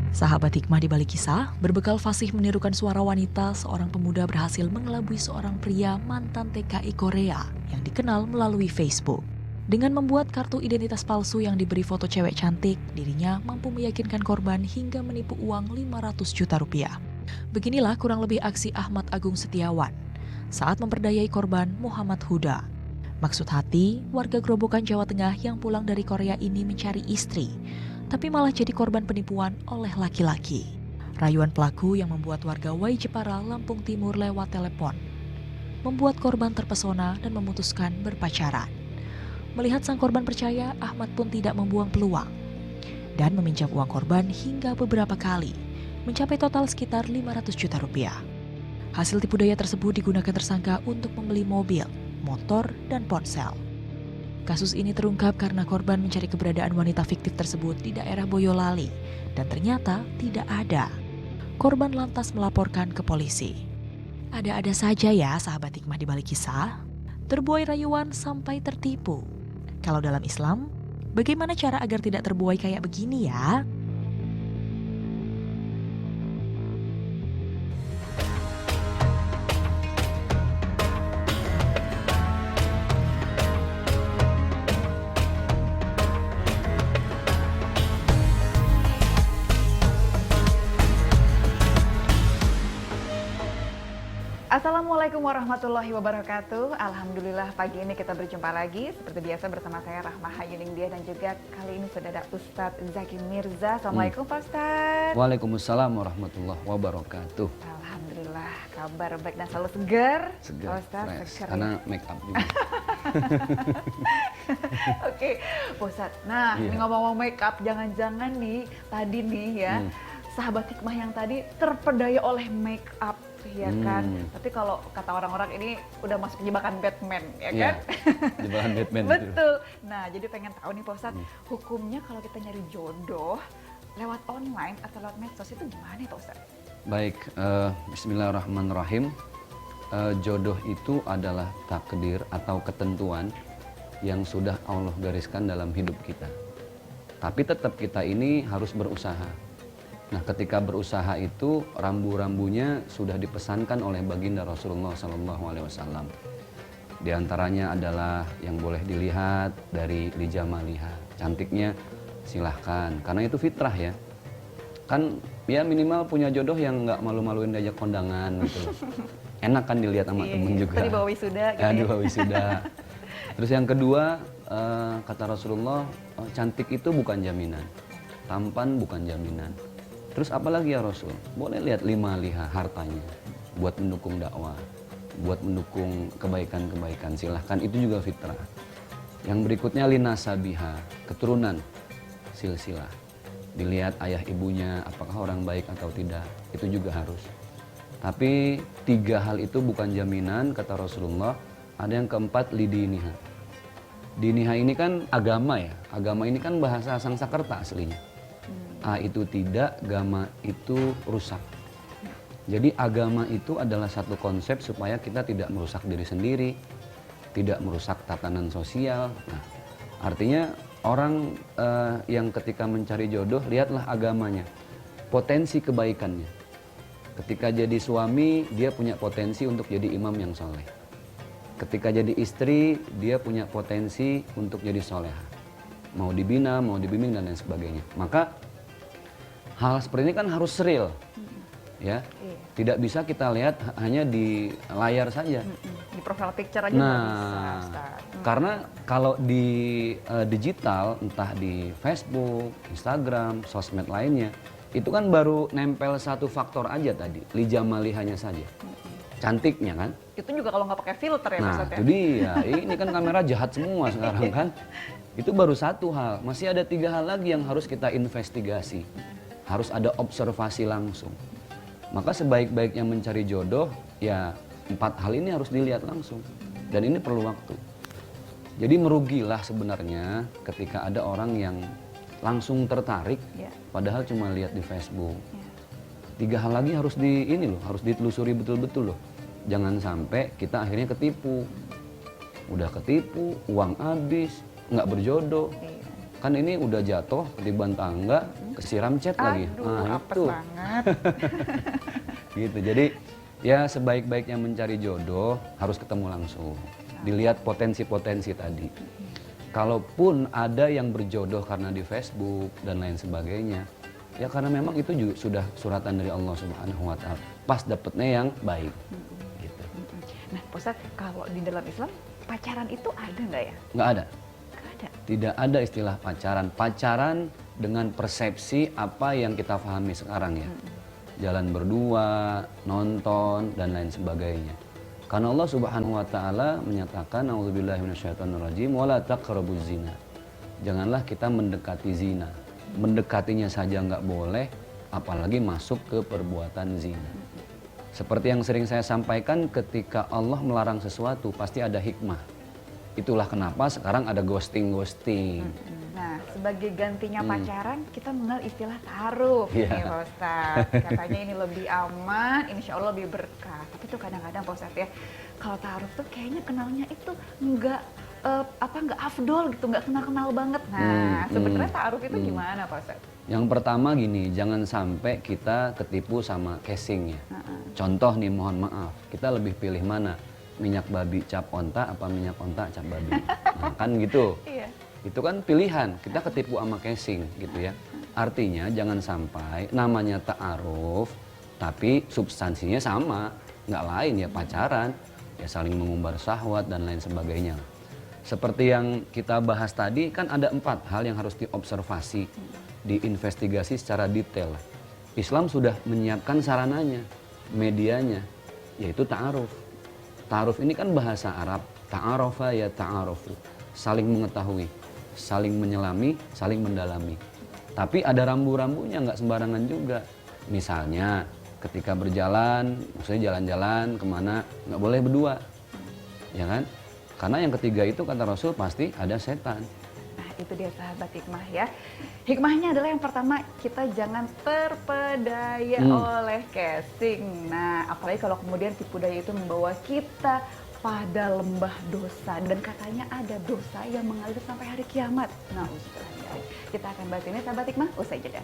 Sahabat hikmah di balik kisah, berbekal fasih menirukan suara wanita, seorang pemuda berhasil mengelabui seorang pria mantan TKI Korea yang dikenal melalui Facebook. Dengan membuat kartu identitas palsu yang diberi foto cewek cantik, dirinya mampu meyakinkan korban hingga menipu uang 500 juta rupiah. Beginilah kurang lebih aksi Ahmad Agung Setiawan saat memperdayai korban Muhammad Huda. Maksud hati, warga Grobogan Jawa Tengah yang pulang dari Korea ini mencari istri, tapi malah jadi korban penipuan oleh laki-laki. Rayuan pelaku yang membuat warga Wai Jepara, Lampung Timur lewat telepon membuat korban terpesona dan memutuskan berpacaran. Melihat sang korban percaya, Ahmad pun tidak membuang peluang dan meminjam uang korban hingga beberapa kali, mencapai total sekitar 500 juta rupiah. Hasil tipu daya tersebut digunakan tersangka untuk membeli mobil, motor, dan ponsel. Kasus ini terungkap karena korban mencari keberadaan wanita fiktif tersebut di daerah Boyolali dan ternyata tidak ada. Korban lantas melaporkan ke polisi. Ada-ada saja ya sahabat hikmah di balik kisah, terbuai rayuan sampai tertipu. Kalau dalam Islam, bagaimana cara agar tidak terbuai kayak begini ya? Assalamualaikum warahmatullahi wabarakatuh. Alhamdulillah pagi ini kita berjumpa lagi seperti biasa bersama saya Rahmah Hayuningdia dan juga kali ini sudah ada Ustadz Zaki Mirza. Assalamualaikum Pak Ustadz. Waalaikumsalam warahmatullahi wabarakatuh. Alhamdulillah kabar baik dan selalu segar. Segar, Pak Ustadz, fresh. segar, Karena ya? make up juga. Oke Pak Ustadz. Nah ini ngomong-ngomong make up, jangan-jangan nih tadi nih ya sahabat hikmah yang tadi terpedaya oleh make up. Ya kan, tapi kalau kata orang-orang ini udah masuk jebakan Batman, ya kan? Jebakan Batman. Betul. Nah, jadi pengen tahu nih Pak Ustadz, hukumnya kalau kita nyari jodoh lewat online atau lewat medsos itu gimana ya Pak Ustadz? Baik, bismillahirrahmanirrahim. Jodoh itu adalah takdir atau ketentuan yang sudah Allah gariskan dalam hidup kita. Tapi tetap kita ini harus berusaha. Nah, ketika berusaha itu rambu-rambunya sudah dipesankan oleh baginda Rasulullah SAW. Di antaranya adalah yang boleh dilihat dari lijamaliha, cantiknya silahkan, karena itu fitrah ya. Kan ya minimal punya jodoh yang nggak malu-maluin diajak kondangan gitu. Enak kan dilihat sama temen juga. Tadi bawa wisuda gitu ya. Bawa wisuda. Terus yang kedua, kata Rasulullah, cantik itu bukan jaminan, tampan bukan jaminan. Terus apalagi ya Rasul? Boleh lihat lima liha hartanya buat mendukung dakwah, buat mendukung kebaikan-kebaikan. Silahkan, itu juga fitrah. Yang berikutnya linasabiha, keturunan, silsilah. Dilihat ayah ibunya, apakah orang baik atau tidak, itu juga harus. Tapi tiga hal itu bukan jaminan, kata Rasulullah. Ada yang keempat, lidiniha. Diniha ini kan agama ya, agama ini kan bahasa Sangsakerta aslinya. A itu tidak, gama itu rusak. Jadi agama itu adalah satu konsep supaya kita tidak merusak diri sendiri, tidak merusak tatanan sosial. Nah, artinya orang yang ketika mencari jodoh, lihatlah agamanya, potensi kebaikannya. Ketika jadi suami, dia punya potensi untuk jadi imam yang soleh. Ketika jadi istri, dia punya potensi untuk jadi soleha. Mau dibina, mau dibimbing, dan lain sebagainya. Maka hal seperti ini kan harus real, ya. Tidak bisa kita lihat hanya di layar saja. Di profile picture aja nggak bisa, Ustaz. Karena kalau di digital, entah di Facebook, Instagram, sosmed lainnya, itu kan baru nempel satu faktor aja tadi, lijamalihanya saja, cantiknya kan. Itu juga kalau nggak pakai filter ya, Nah, Ustaz ya. itu dia. Ini kan kamera jahat semua sekarang kan. Itu baru satu hal. Masih ada tiga hal lagi yang harus kita investigasi. Harus ada observasi langsung. Maka sebaik-baiknya mencari jodoh, ya 4 hal ini harus dilihat langsung. Dan ini perlu waktu. Jadi merugilah sebenarnya ketika ada orang yang langsung tertarik, padahal cuma lihat di Facebook. Tiga hal lagi harus harus ditelusuri betul-betul loh. Jangan sampai kita akhirnya ketipu. Udah ketipu, uang habis, nggak berjodoh. kan ini udah jatuh ketiban tangga, kesiram cat lagi. Aduh, apes itu. banget. Gitu. Jadi ya sebaik-baiknya mencari jodoh harus ketemu langsung. Dilihat potensi-potensi tadi. Kalaupun ada yang berjodoh karena di Facebook dan lain sebagainya, ya karena memang itu juga sudah suratan dari Allah Subhanahu wa taala. Pas dapetnya yang baik. Gitu. Nah, Pak Ustadz, kalau di dalam Islam pacaran itu ada nggak ya? Nggak ada. Nggak ada. Tidak ada istilah pacaran. Pacaran dengan persepsi apa yang kita pahami sekarang ya. Jalan berdua, nonton, dan lain sebagainya. Karena Allah Subhanahu wa taala menyatakan auzubillahi minasyaitonirrajim wala taqrabuz zina. Janganlah kita mendekati zina. Mendekatinya saja nggak boleh, apalagi masuk ke perbuatan zina. Seperti yang sering saya sampaikan, ketika Allah melarang sesuatu pasti ada hikmah. Itulah kenapa sekarang ada ghosting. Nah, sebagai gantinya pacaran, kita mengenal istilah ta'aruf Iya. nih Pak Ustadz. Katanya ini lebih aman, insya Allah lebih berkah. Tapi tuh kadang-kadang Pak Ustadz ya, kalau ta'aruf tuh kayaknya kenalnya itu nggak nggak afdol gitu, nggak kenal-kenal banget. Nah, sebenarnya ta'aruf itu gimana Pak Ustadz? Yang pertama gini, jangan sampai kita ketipu sama casing ya. Contoh nih, mohon maaf, kita lebih pilih mana? Minyak babi cap onta apa minyak onta cap babi? Nah, kan gitu. Iya. Itu kan pilihan, kita ketipu sama casing gitu ya. Artinya jangan sampai namanya ta'aruf, tapi substansinya sama, nggak lain ya pacaran, ya saling mengumbar syahwat dan lain sebagainya. Seperti yang kita bahas tadi, kan ada 4 hal yang harus diobservasi, diinvestigasi secara detail. Islam sudah menyiapkan sarananya, medianya, yaitu ta'aruf. Ta'aruf ini kan bahasa Arab, ta'arofa ya ta'arofu, saling mengetahui, saling menyelami, saling mendalami. Tapi ada rambu-rambunya, nggak sembarangan juga. Misalnya ketika berjalan, maksudnya jalan-jalan kemana, nggak boleh berdua, ya kan? Karena yang ketiga itu kata Rasul pasti ada setan. Nah, itu dia sahabat hikmah ya. Hikmahnya adalah yang pertama, kita jangan terpedaya oleh casing. Nah, apalagi kalau kemudian tipu daya itu membawa kita pada lembah dosa, dan katanya ada dosa yang mengalir sampai hari kiamat. Nah, kita akan bahas ini sahabat hikmah usai jeda.